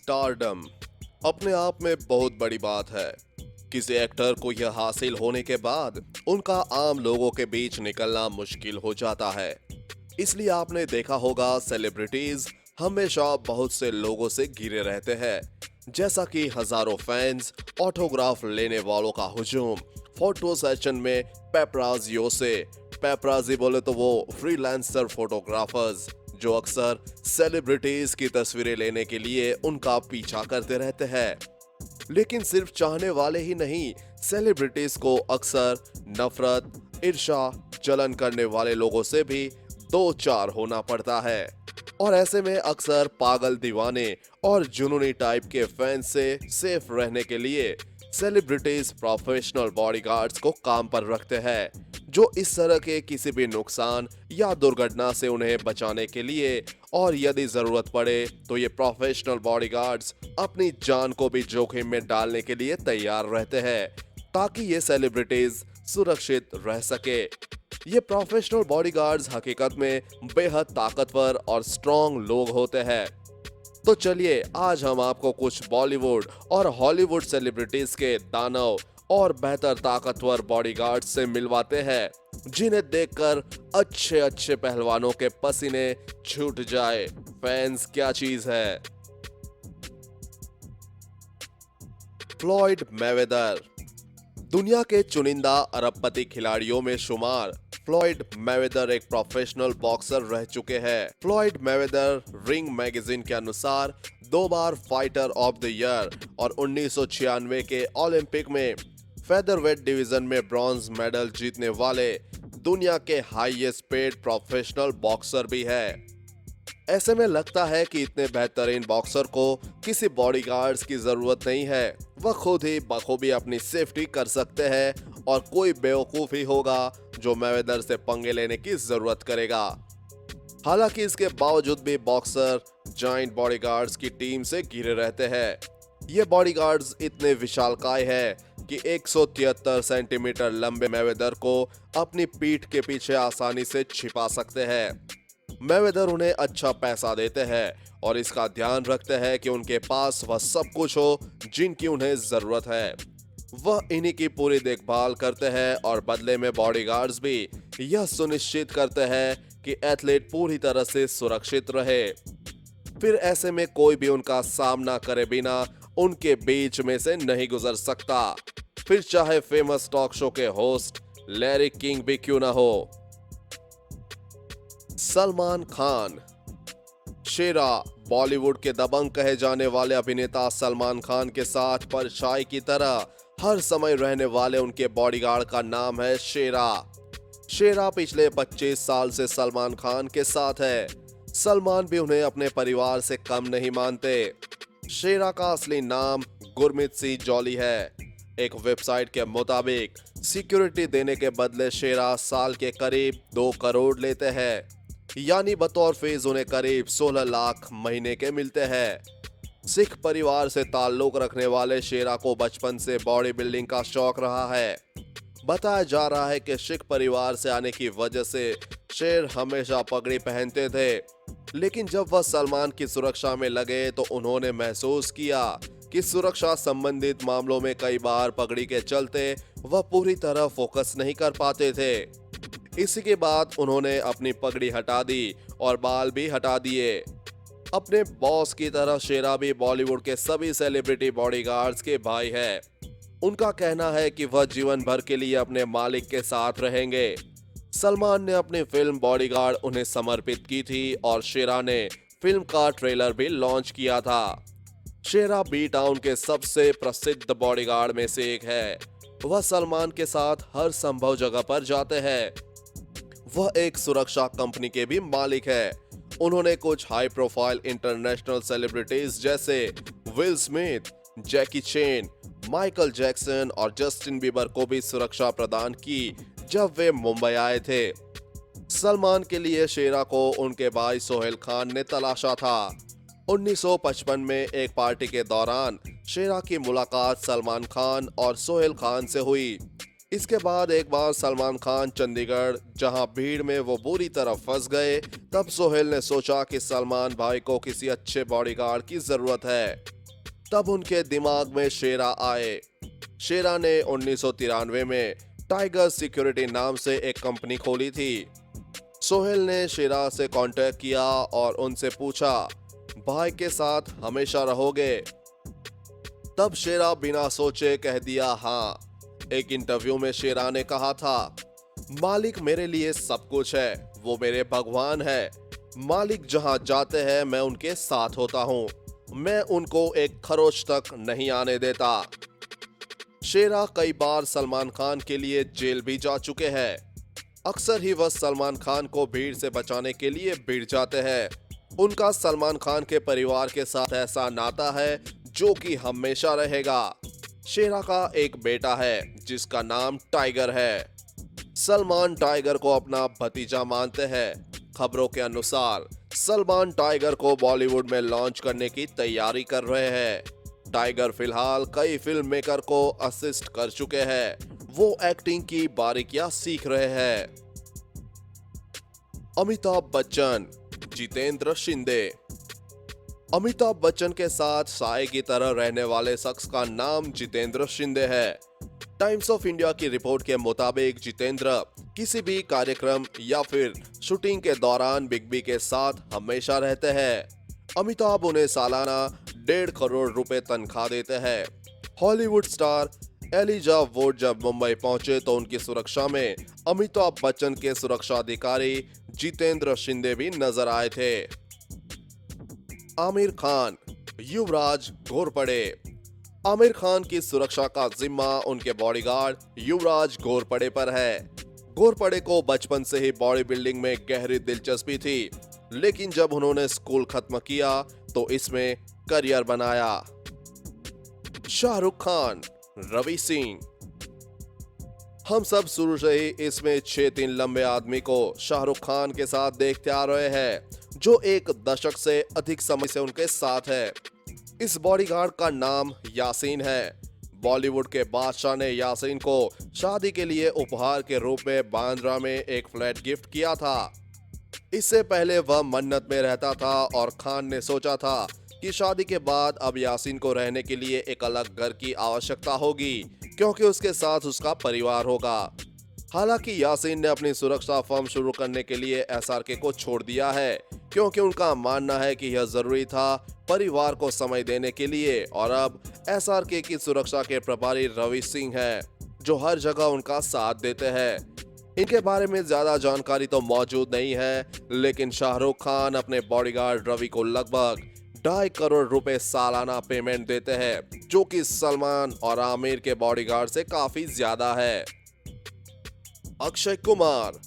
Stardom अपने आप में बहुत बड़ी बात है। किसी एक्टर को यह हासिल होने के बाद उनका आम लोगों के बीच निकलना मुश्किल हो जाता है। इसलिए आपने देखा होगा सेलिब्रिटीज हमेशा बहुत से लोगों से घिरे रहते हैं, जैसा कि हजारों फैंस, ऑटोग्राफ लेने वालों का हुजूम, फोटो सेशन में पेपराजियों से। पेपराजी बोले तो वो फ्रीलांसर फोटोग्राफर्स जो अक्सर सेलिब्रिटीज की तस्वीरें लेने के लिए उनका पीछा करते रहते हैं। लेकिन सिर्फ चाहने वाले ही नहीं, सेलिब्रिटीज को अक्सर नफरत, ईर्ष्या, जलन करने वाले लोगों से भी दो चार होना पड़ता है। और ऐसे में अक्सर पागल दीवाने और जुनूनी टाइप के फैंस से सेफ रहने के लिए सेलिब्रिटीज प्रोफेशनल बॉडीगार्ड्स को काम पर रखते हैं, जो इस तरह के किसी भी नुकसान या दुर्घटना से उन्हें बचाने के लिए और यदि जरूरत पड़े तो ये प्रोफेशनल बॉडीगार्ड्स अपनी जान को भी जोखिम में डालने के लिए तैयार रहते हैं, ताकि ये सेलिब्रिटीज सुरक्षित रह सके। ये प्रोफेशनल बॉडीगार्ड्स हकीकत में बेहद ताकतवर और स्ट्रॉन्ग लोग होते हैं। तो चलिए आज हम आपको कुछ बॉलीवुड और हॉलीवुड सेलिब्रिटीज के दानव और बेहतर ताकतवर बॉडीगार्ड से मिलवाते हैं, जिन्हें देखकर अच्छे अच्छे पहलवानों के पसीने छूट जाए। फैंस क्या चीज है। फ्लॉयड मैवेदर दुनिया के चुनिंदा अरबपति खिलाड़ियों में शुमार फ्लॉयड मैवेदर एक प्रोफेशनल बॉक्सर रह चुके हैं। फ्लॉयड मैवेदर रिंग मैगजीन के अनुसार 2 बार फाइटर ऑफ द ईयर और 1996 के ओलंपिक में फेदरवेट डिवीजन में ब्रॉन्ज मेडल जीतने वाले दुनिया के हाईएस्ट पेड प्रोफेशनल बॉक्सर भी है। ऐसे में लगता है कि इतने बेहतरीन बॉक्सर को किसी बॉडीगार्ड्स की जरूरत नहीं है, वह खुद ही बखूबी अपनी सेफ्टी कर सकते हैं और कोई बेवकूफ ही होगा जो मैवेदर से पंगे लेने की जरूरत करेगा। हालांकि इसके बावजूद भी बॉक्सर जायंट बॉडीगार्ड्स की टीम से घिरे रहते हैं। ये बॉडीगार्ड्स इतने विशालकाय है कि 173 सेंटीमीटर लंबे मैवेदर को अपनी पीठ के पीछे आसानी से छिपा सकते हैं। मैवेदर उन्हें अच्छा पैसा देते हैं और इसका ध्यान रखते हैं कि उनके पास वह सब कुछ हो जिनकी उन्हें जरूरत है। वह इन्हीं की पूरी देखभाल करते हैं और बदले में बॉडीगार्ड्स भी यह सुनिश्चित करते हैं कि एथलीट पूरी तरह से सुरक्षित रहे। फिर ऐसे में कोई भी उनका सामना करे बिना उनके बीच में से नहीं गुजर सकता, फिर चाहे फेमस टॉक शो के होस्ट लैरी किंग भी क्यों ना हो। सलमान खान शेरा बॉलीवुड के दबंग कहे जाने वाले अभिनेता सलमान खान के साथ परछाई की तरह हर समय रहने वाले उनके बॉडीगार्ड का नाम है शेरा। शेरा पिछले 25 साल से सलमान खान के साथ है। सलमान भी उन्हें अपने परिवार से कम नहीं मानते। शेरा का असली नाम गुरमीत सिंह जॉली है। एक वेबसाइट के मुताबिक सिक्योरिटी देने के बदले शेरा साल के करीब 2 करोड़ लेते हैं, यानी बतौर फीस उन्हें करीब 16 लाख महीने के मिलते हैं। सिख परिवार से ताल्लुक रखने वाले शेरा को बचपन से बॉडी बिल्डिंग का शौक रहा है। बताया जा रहा है कि सिख परिवार से आने की वजह से शेर हमेशा पगड़ी पहनते थे, लेकिन जब वह सलमान की सुरक्षा में लगे तो उन्होंने महसूस किया कि सुरक्षा संबंधित मामलों में कई बार पगड़ी के चलते वह पूरी तरह फोकस नहीं कर पाते थे। इसी के बाद उन्होंने अपनी पगड़ी हटा दी और बाल भी हटा दिए। अपने बॉस की तरह शेरा भी बॉलीवुड के सभी सेलिब्रिटी बॉडीगार्ड्स के भाई है। उनका कहना है कि वह जीवन भर के लिए अपने मालिक के साथ रहेंगे। सलमान ने अपनी फिल्म बॉडीगार्ड उन्हें समर्पित की थी और शेरा ने फिल्म का ट्रेलर भी लॉन्च किया था। शेरा बी टाउन के सबसे प्रसिद्ध बॉडीगार्ड में से एक है। वह सलमान के साथ हर संभव जगह पर जाते हैं। वह एक सुरक्षा कंपनी के भी मालिक है। उन्होंने कुछ हाई प्रोफाइल इंटरनेशनल सेलिब्रिटीज जैसे will Smith, Jackie chain, Michael Jackson और जस्टिन बीबर को भी सुरक्षा प्रदान की जब वे मुंबई आए थे। सलमान के लिए शेरा को उनके भाई सोहेल खान ने तलाशा था। 1955 में एक पार्टी के दौरान शेरा की मुलाकात सलमान खान और सोहेल खान से हुई। इसके बाद एक बार सलमान खान चंडीगढ़, जहां भीड़ में वो बुरी तरह फंस गए, तब सोहेल ने सोचा कि सलमान भाई को किसी अच्छे बॉडीगार्ड की जरूरत है। तब उनके दिमाग में शेरा आए। शेरा ने 1993 में टाइगर सिक्योरिटी नाम से एक कंपनी खोली थी। सोहेल ने शेरा से कांटेक्ट किया और उनसे पूछा, भाई के साथ हमेशा रहोगे? तब शेरा बिना सोचे कह दिया हाँ। एक इंटरव्यू में शेरा ने कहा था, मालिक मेरे लिए सब कुछ है, वो मेरे भगवान है। मालिक जहां जाते हैं मैं उनके साथ होता हूं, मैं उनको एक खरोच तक नहीं आने देता। शेरा कई बार सलमान खान के लिए जेल भी जा चुके हैं। अक्सर ही वह सलमान खान को भीड़ से बचाने के लिए भीड़ जाते हैं। उनका सलमान खान के परिवार के साथ ऐसा नाता है जो कि हमेशा रहेगा। शेरा का एक बेटा है जिसका नाम टाइगर है। सलमान टाइगर को अपना भतीजा मानते हैं। खबरों के अनुसार सलमान टाइगर को बॉलीवुड में लॉन्च करने की तैयारी कर रहे हैं। टाइगर फिलहाल कई फिल्म मेकर को असिस्ट कर चुके हैं। वो एक्टिंग की बारीकियां सीख रहे हैं। अमिताभ बच्चन, जितेंद्र शिंदे। अमिताभ बच्चन के साथ साए की तरह रहने वाले शख्स का नाम जितेंद्र शिंदे है। टाइम्स ऑफ इंडिया की रिपोर्ट के मुताबिक जितेंद्र किसी भी कार्यक्रम या फिर शूटिंग के दौरान बिग बी के साथ हमेशा रहते हैं। अमिताभ उन्हें सालाना 1.5 करोड़ रुपए तनख्वाह देते हैं। हॉलीवुड स्टार एलिजा वुड जब मुंबई पहुंचे तो उनकी सुरक्षा में अमिताभ बच्चन के सुरक्षा अधिकारी जितेंद्र शिंदे भी नजर आए थे। आमिर खान, युवराज घोरपड़े। आमिर खान की सुरक्षा का जिम्मा उनके बॉडीगार्ड युवराज घोरपड़े पर है। घोरपड़े को बचपन से ही बॉडी बिल्डिंग में गहरी दिलचस्पी थी, लेकिन जब उन्होंने स्कूल खत्म किया तो इसमें करियर बनाया। शाहरुख खान, रवि सिंह। हम सब शुरू से ही इसमें 6'3" लंबे आदमी को शाहरुख खान के साथ देखते आ रहे हैं, जो एक दशक से अधिक समय से उनके साथ है। इस बॉडीगार्ड का नाम यासीन है। बॉलीवुड के बादशाह ने यासीन को शादी के लिए उपहार के रूप में बांद्रा में एक फ्लैट गिफ्ट किया था। इससे पहले वह मन्नत में रहता था और खान ने सोचा था कि शादी के बाद अब यासीन को रहने के लिए एक अलग घर की आवश्यकता होगी, क्योंकि उसके साथ उसका परिवार होगा। हालांकि यासीन ने अपनी सुरक्षा फर्म शुरू करने के लिए एसआरके को छोड़ दिया है, क्योंकि उनका मानना है कि यह जरूरी था परिवार को समय देने के लिए। और अब एसआरके की सुरक्षा के प्रभारी रवि सिंह हैं, जो हर जगह उनका साथ देते हैं। इनके बारे में ज्यादा जानकारी तो मौजूद नहीं है, लेकिन शाहरुख खान अपने बॉडीगार्ड रवि को लगभग 2.5 करोड़ रुपए सालाना पेमेंट देते हैं, जो कि सलमान और आमिर के बॉडीगार्ड से काफी ज्यादा है। अक्षय कुमार,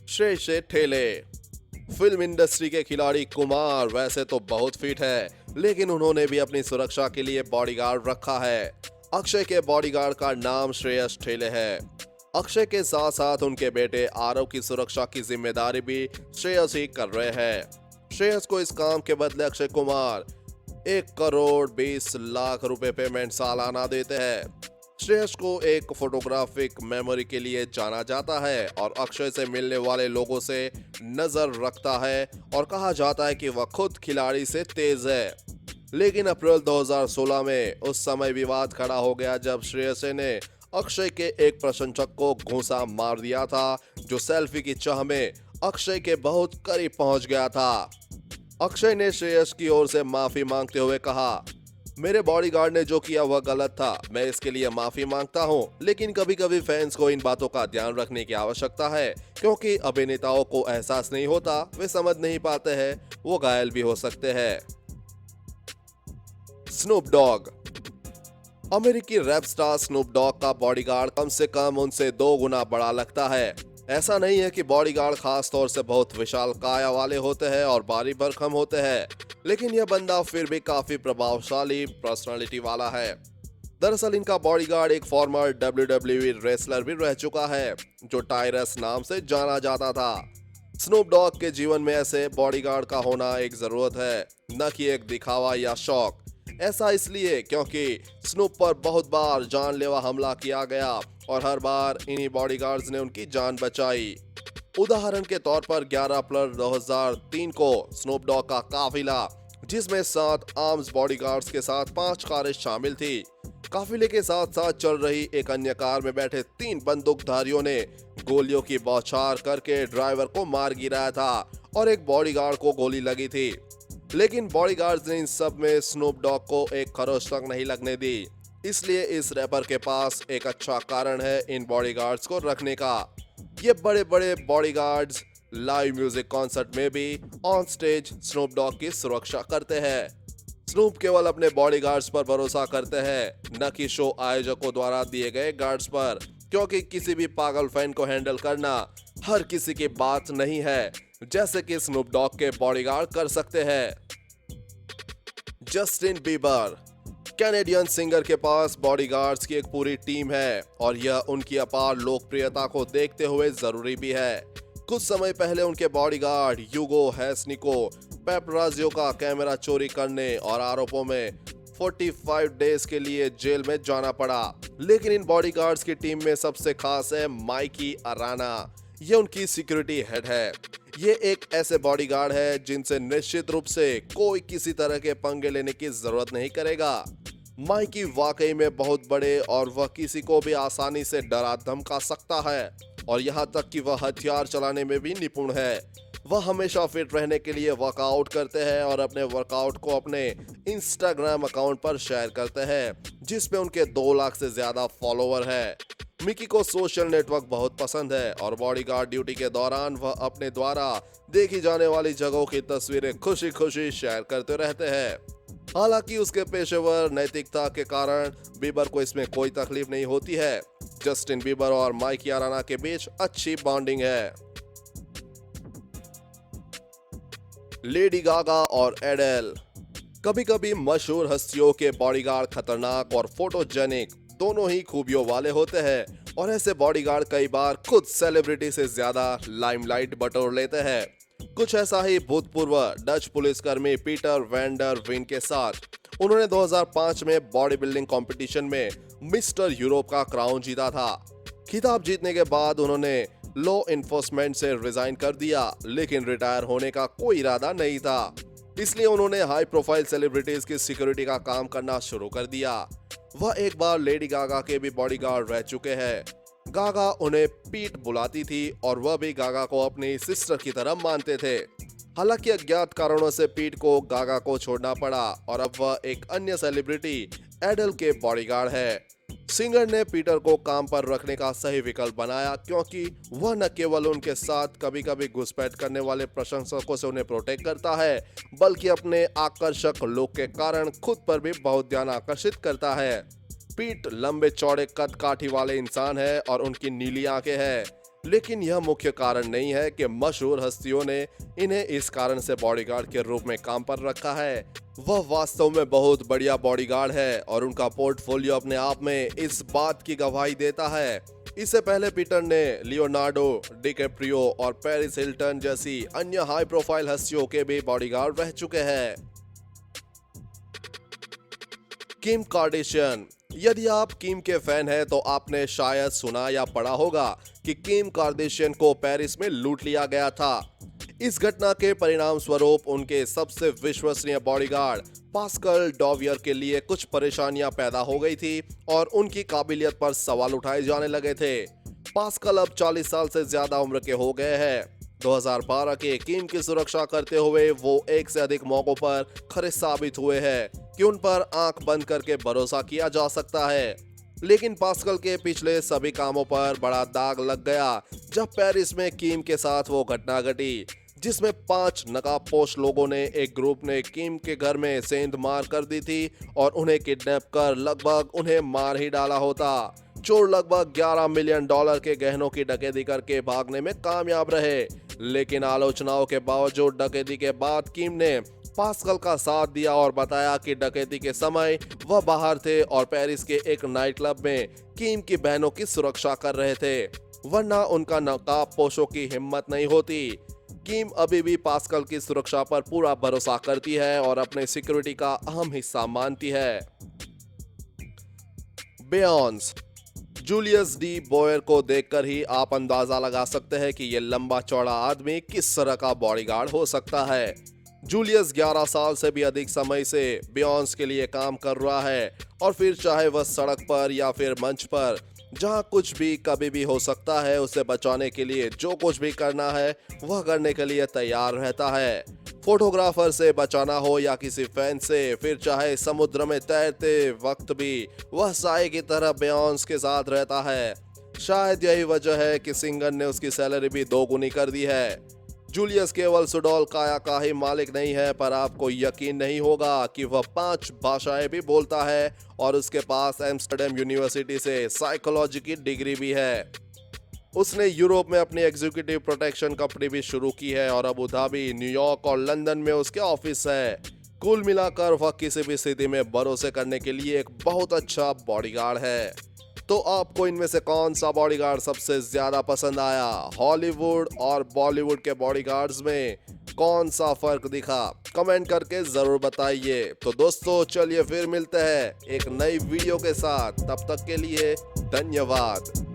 शेर ठेले। फिल्म इंडस्ट्री के खिलाड़ी कुमार वैसे तो बहुत फिट है, लेकिन उन्होंने भी अपनी सुरक्षा के लिए बॉडीगार्ड रखा है। अक्षय के बॉडीगार्ड का नाम श्रेयस ठेले है। अक्षय के साथ साथ उनके बेटे आरव की सुरक्षा की जिम्मेदारी भी श्रेयस ही कर रहे हैं। श्रेयस को इस काम के बदले अक्षय कुमार 1 करोड़ 20 लाख रुपए पेमेंट सालाना देते हैं। श्रेयस को एक फोटोग्राफिक मेमोरी के लिए जाना जाता है और अक्षय से मिलने वाले लोगों से नजर रखता है और कहा जाता है कि वह खुद खिलाड़ी से तेज है। लेकिन अप्रैल 2016 में उस समय विवाद खड़ा हो गया जब श्रेयस ने अक्षय के एक प्रशंसक को घूंसा मार दिया था, जो सेल्फी की चाह में अक्षय के बहुत करीब पहुंच गया था। अक्षय ने श्रेयस की ओर से माफी मांगते हुए कहा, मेरे बॉडीगार्ड ने जो किया वह गलत था, मैं इसके लिए माफी मांगता हूं, लेकिन कभी कभी फैंस को इन बातों का ध्यान रखने की आवश्यकता है, क्योंकि अभिनेताओं को एहसास नहीं होता, वे समझ नहीं पाते हैं, वो घायल भी हो सकते हैं। Snoop Dogg. अमेरिकी रैप स्टार स्नूप डॉग का बॉडीगार्ड कम से कम उनसे 2 गुना बड़ा लगता है। ऐसा नहीं है कि बॉडीगार्ड खास तौर से बहुत विशाल काया वाले होते हैं और भारी भरकम होते हैं, लेकिन यह बंदा फिर भी काफी प्रभावशाली पर्सनालिटी वाला है। दरअसल इनका बॉडीगार्ड एक फॉर्मर WWE रेसलर भी रह चुका है, जो टायरस नाम से जाना जाता था। स्नूप डॉग के जीवन में ऐसे बॉडीगार्ड का होना एक जरूरत है, न कि एक दिखावा या शौक। ऐसा इसलिए क्योंकि स्नूप पर बहुत बार जानलेवा हमला किया गया और हर बार इन्हीं बॉडीगार्ड्स ने उनकी जान बचाई। उदाहरण के तौर पर 11 अप्रैल 2003 को स्नूप डॉग का काफिला जिसमें 7 आर्म्स बॉडीगार्ड्स के साथ 5 कारें शामिल थी। काफिले के साथ साथ चल रही एक अन्य कार में बैठे 3 बंदूकधारियों ने गोलियों की बौछार करके ड्राइवर को मार गिराया था और एक बॉडीगार्ड को गोली लगी थी। लेकिन बॉडीगार्ड्स ने इन सब में स्नूप डॉग को एक खरोच तक नहीं लगने दी। इसलिए इस रैपर के पास एक अच्छा कारण है इन बॉडीगार्ड्स को रखने का। ये बड़े बड़े बॉडीगार्ड्स लाइव म्यूजिक कॉन्सर्ट में भी ऑन स्टेज स्नूप डॉग की सुरक्षा करते हैं। स्नूप केवल अपने बॉडीगार्ड्स पर भरोसा करते हैं, न कि शो आयोजकों द्वारा दिए गए गार्ड्स पर, क्योंकि किसी भी पागल फैन को हैंडल करना हर किसी की बात नहीं है, जैसे कि स्नूप डॉग के बॉडीगार्ड कर सकते हैं। जस्टिन बीबर कैनेडियन सिंगर के पास बॉडीगार्ड्स की एक पूरी टीम है और यह उनकी अपार लोकप्रियता को देखते हुए जरूरी भी है। कुछ समय पहले उनके बॉडीगार्ड यूगो हैसनी को पेपराजियो का कैमरा चोरी करने और आरोपों में 45 डेज के लिए जेल में जाना पड़ा। लेकिन इन बॉडीगार्ड्स की टीम में सबसे खास है माइकी अराना। ये उनकी सिक्योरिटी हेड है। ये एक ऐसे बॉडीगार्ड है जिनसे निश्चित रूप से कोई किसी तरह के पंगे लेने की जरूरत नहीं करेगा। माइकी वाकई में बहुत बड़े और वह किसी को भी आसानी से डरा धमका सकता है और यहाँ तक कि वह हथियार चलाने में भी निपुण है। वह हमेशा फिट रहने के लिए वर्कआउट करते हैं और अपने वर्कआउट को अपने इंस्टाग्राम अकाउंट पर शेयर करते हैं, जिसमें उनके 2 लाख से ज्यादा फॉलोवर है। मिकी को सोशल नेटवर्क बहुत पसंद है और बॉडीगार्ड ड्यूटी के दौरान वह अपने द्वारा देखी जाने वाली जगहों की तस्वीरें खुशी खुशी शेयर करते रहते हैं। हालांकि उसके पेशेवर नैतिकता के कारण बीबर को इसमें कोई तकलीफ नहीं होती है। जस्टिन बीबर और माइकी अराना के बीच अच्छी बॉन्डिंग है। लेडी गागा और एडेल कभी कभी मशहूर हस्तियों के बॉडीगार्ड खतरनाक और फोटोजेनिक दोनों ही खूबियों वाले होते हैं और ऐसे बॉडीगार्ड कई बार खुद सेलिब्रिटी से ज्यादा लाइमलाइट बटोर लेते हैं। कुछ ऐसा ही भूतपूर्व डच पुलिसकर्मी पीटर वैन डर वीन के साथ। उन्होंने 2005 में बॉडी बिल्डिंग कॉम्पिटिशन में मिस्टर यूरोप का क्राउन जीता था। खिताब जीतने के बाद उन्होंने लॉ इन्फोर्समेंट से रिजाइन कर दिया, लेकिन रिटायर होने का कोई इरादा नहीं था। इसलिए उन्होंने हाई प्रोफाइल सेलिब्रिटीज की सिक्योरिटी का काम करना शुरू कर दिया। वह एक बार लेडी गागा के भी बॉडीगार्ड रह चुके हैं। गागा उन्हें पीट बुलाती थी और वह भी गागा को अपनी सिस्टर की तरह मानते थे। हालांकि अज्ञात कारणों से पीट को गागा को छोड़ना पड़ा और अब वह एक अन्य सेलिब्रिटी एडल के बॉडीगार्ड है। सिंगर ने पीटर को काम पर रखने का सही विकल्प बनाया, क्योंकि वह न केवल उनके साथ कभी कभी घुसपैठ करने वाले प्रशंसकों से उन्हें प्रोटेक्ट करता है, बल्कि अपने आकर्षक लुक के कारण खुद पर भी बहुत ध्यान आकर्षित करता है। पीट लंबे चौड़े कद काठी वाले इंसान है और उनकी नीली आंखें हैं, लेकिन यह मुख्य कारण नहीं है कि मशहूर हस्तियों ने इन्हें इस कारण से बॉडीगार्ड के रूप में काम पर रखा है। वह वास्तव में बहुत बढ़िया बॉडीगार्ड है और उनका पोर्टफोलियो अपने आप में इस बात की गवाही देता है। इससे पहले पीटर ने लियोनार्डो डिकैप्रियो और पेरिस हिल्टन जैसी अन्य हाई प्रोफाइल हस्तियों के भी बॉडीगार्ड रह चुके हैं। Kim Kardashian. यदि आप किम के फैन हैं तो आपने शायद सुना या पढ़ा होगा कि किम कार्दाशियन को पेरिस में लूट लिया गया था। इस घटना के परिणाम स्वरूप उनके सबसे विश्वसनीय बॉडीगार्ड पास्कल डॉवियर के लिए कुछ परेशानियां पैदा हो गई थी और उनकी काबिलियत पर सवाल उठाए जाने लगे थे। पास्कल अब 40 साल से ज्यादा उम्र के हो गए हैं। 2012 के किम की सुरक्षा करते हुए वो एक से अधिक मौकों पर खरे साबित हुए हैं कि उन पर आंख बंद करके भरोसा किया जा सकता है। लेकिन पास्कल के पिछले सभी कामों पर बड़ा दाग लग गया जब पेरिस में किम के साथ वो घटना घटी, जिसमें 5 नकाबपोश लोगों ने एक ग्रुप ने किम के घर में सेंध मार कर दी थी और उन्हें किडनैप कर लगभग उन्हें मार ही डाला होता। चोर लगभग $11 मिलियन के गहनों की डकैती करके भागने में कामयाब रहे, लेकिन आलोचनाओं के बावजूद डकैती के बाद किम ने पास्कल का साथ दिया और बताया कि डकैती के समय वह बाहर थे और पेरिस के एक नाइट क्लब में किम की बहनों की सुरक्षा कर रहे थे, वरना उनका नकाबपोशों की हिम्मत नहीं होती। किम अभी भी पास्कल की सुरक्षा पर पूरा भरोसा करती है और अपने सिक्योरिटी का अहम हिस्सा मानती है। बियॉन्स। जूलियस डी बॉयर को देखकर ही आप अंदाजा लगा सकते हैं कि यह लंबा चौड़ा आदमी किस तरह का बॉडीगार्ड हो सकता है। जूलियस 11 साल से भी अधिक समय से बियॉन्स के लिए काम कर रहा है और फिर चाहे वह सड़क पर या फिर मंच पर, जहां कुछ भी कभी भी हो सकता है, उसे बचाने के लिए जो कुछ भी करना है वह करने के लिए तैयार रहता है। फोटोग्राफर से बचाना हो या किसी फैन से, फिर चाहे समुद्र में तैरते वक्त भी वह साए की तरह बियॉन्स के साथ रहता है। शायद यही वजह है कि सिंगर ने उसकी सैलरी भी दोगुनी कर दी है। जूलियस केवल सुडोल काया का ही मालिक नहीं है, पर आपको यकीन नहीं होगा कि वह 5 भाषाएं भी बोलता है और उसके पास एम्स्टर्डम यूनिवर्सिटी से साइकोलॉजी की डिग्री भी है। उसने यूरोप में अपनी एग्जीक्यूटिव प्रोटेक्शन कंपनी भी शुरू की है और अबू धाबी, न्यूयॉर्क और लंदन में उसके ऑफिस है। कुल मिलाकर वह किसी भी स्थिति में भरोसे करने के लिए एक बहुत अच्छा बॉडीगार्ड है। तो आपको इनमें से कौन सा बॉडीगार्ड सबसे ज्यादा पसंद आया? हॉलीवुड और बॉलीवुड के बॉडीगार्ड्स में कौन सा फर्क दिखा? कमेंट करके जरूर बताइए। तो दोस्तों चलिए फिर मिलते हैं एक नई वीडियो के साथ, तब तक के लिए धन्यवाद।